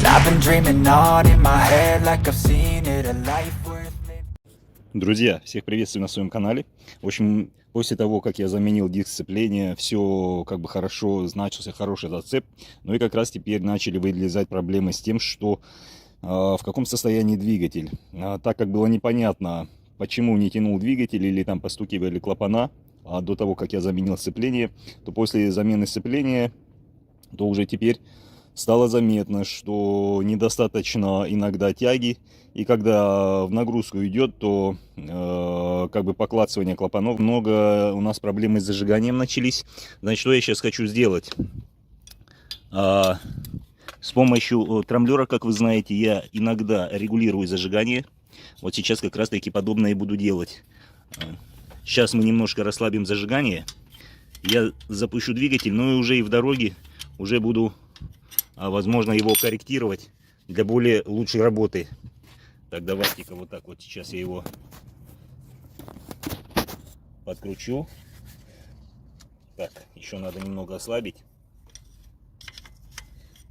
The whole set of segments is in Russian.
I've been dreaming on in my head like I've seen it, a life worth living. Друзья, всех приветствую на своем канале. В общем, после того, как я заменил диск сцепления, все как бы хорошо, начался хороший зацеп. Ну и как раз теперь начали вылезать проблемы с тем, что в каком состоянии двигатель. Так как было непонятно, почему не тянул двигатель или там постукивали клапана до того, как я заменил сцепление, то после замены сцепления, то уже теперь стало заметно, что недостаточно иногда тяги, и когда в нагрузку идет, то как бы поклацывание клапанов, много у нас проблемы с зажиганием начались. Значит, что я сейчас хочу сделать? С помощью трамблера, как вы знаете, я иногда регулирую зажигание. Вот сейчас как раз таки подобное и буду делать. Сейчас мы немножко расслабим зажигание. Я запущу двигатель, но и уже и в дороге уже буду, возможно, его корректировать для более лучшей работы. Так, давайте-ка вот так вот сейчас я его подкручу. Так, еще надо немного ослабить.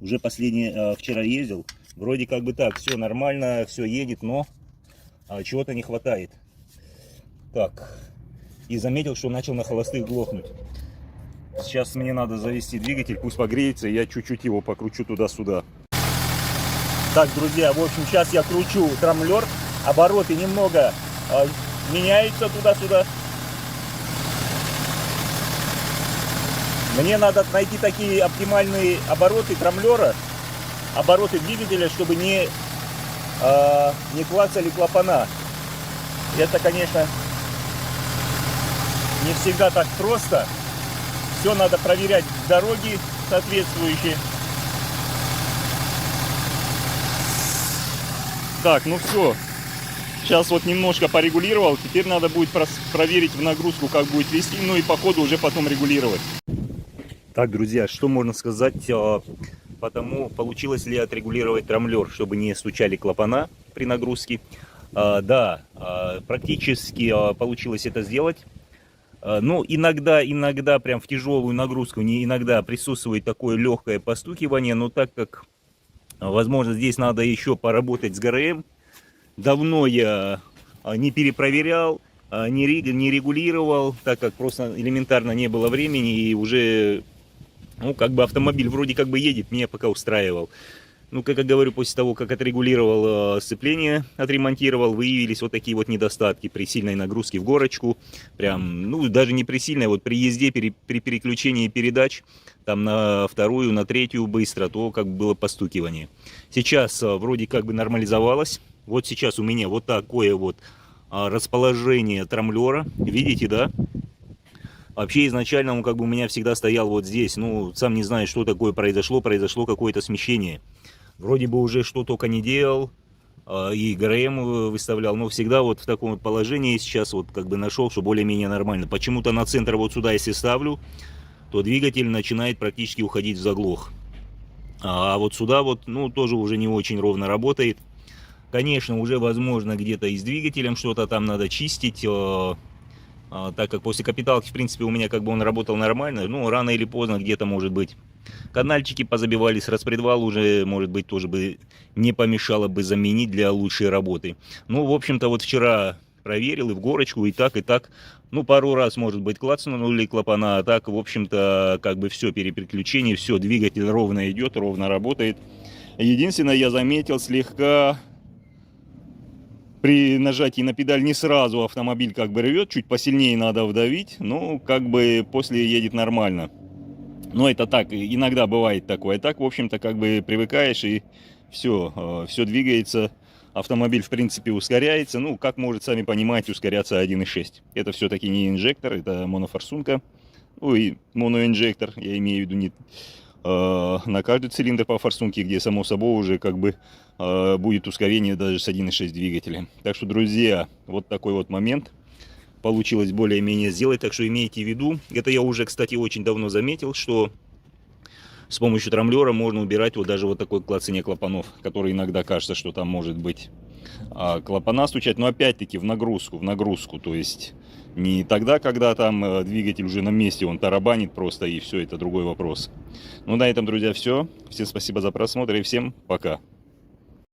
Уже вчера ездил, вроде как бы так, все нормально, все едет, но чего-то не хватает. Так, и заметил, что начал на холостых глохнуть. Сейчас мне надо завести двигатель, пусть погреется, и я чуть-чуть его покручу туда-сюда. Так, друзья, в общем, сейчас я кручу трамблер, обороты немного меняются туда-сюда. Мне надо найти такие оптимальные обороты трамблера, обороты двигателя, чтобы не клацали клапана. Это, конечно, не всегда так просто. Все надо проверять в дороге соответствующие. Так, ну все. Сейчас вот немножко порегулировал. Теперь надо будет проверить в нагрузку, как будет вести. Ну и по ходу уже потом регулировать. Так, друзья, что можно сказать потому, получилось ли отрегулировать трамблер, чтобы не стучали клапана при нагрузке. Да, практически получилось это сделать. Но иногда прям в тяжелую нагрузку, иногда присутствует такое легкое постукивание, но так как, возможно, здесь надо еще поработать с ГРМ, давно я не перепроверял, не регулировал, так как просто элементарно не было времени, и уже, ну, как бы автомобиль вроде как бы едет, меня пока устраивал. Ну, как я говорю, после того, как отрегулировал сцепление, отремонтировал, выявились вот такие вот недостатки при сильной нагрузке в горочку. Прям, ну, даже не при сильной, вот при езде, при переключении передач, там на вторую, на третью быстро, то как бы было постукивание. Сейчас вроде как бы нормализовалось. Вот сейчас у меня вот такое вот расположение трамблера. Видите, да? Вообще изначально он как бы у меня всегда стоял вот здесь. Ну, сам не знаю, что такое произошло какое-то смещение. Вроде бы уже что только не делал, и ГРМ выставлял, но всегда вот в таком положении сейчас вот как бы нашел, что более-менее нормально. Почему-то на центр вот сюда если ставлю, то двигатель начинает практически уходить в заглох. А вот сюда вот, ну, тоже уже не очень ровно работает. Конечно, уже возможно где-то и с двигателем что-то там надо чистить, так как после капиталки, в принципе, у меня как бы он работал нормально, ну, рано или поздно где-то, может быть, канальчики позабивались, распредвал уже, может быть, тоже бы не помешало бы заменить для лучшей работы. Ну, в общем-то, вот вчера проверил и в горочку, и так, ну, пару раз, может быть, клацнули клапана, а так, в общем-то, как бы все, переключение, все, двигатель ровно идет, ровно работает. Единственное, я заметил слегка... При нажатии на педаль не сразу автомобиль как бы рвет, чуть посильнее надо вдавить, но как бы после едет нормально. Но это так, иногда бывает такое. Так, в общем-то, как бы привыкаешь и все двигается. Автомобиль, в принципе, ускоряется. Ну, как может, сами понимаете, ускоряться 1.6. Это все-таки не инжектор, это монофорсунка. Ну и моноинжектор, я имею в виду не на каждый цилиндр по форсунке, где само собой уже как бы будет ускорение даже с 1.6 двигателем. Так что, друзья, вот такой вот момент получилось более-менее сделать, так что имейте в виду. Это я уже, кстати, очень давно заметил, что с помощью трамблера можно убирать вот даже вот такое клацание клапанов, который иногда кажется, что там может быть клапана стучать, но опять-таки в нагрузку, то есть Не тогда, когда там двигатель уже на месте, он тарабанит просто, и все, это другой вопрос. Ну, на этом, друзья, все. Всем спасибо за просмотр и всем пока.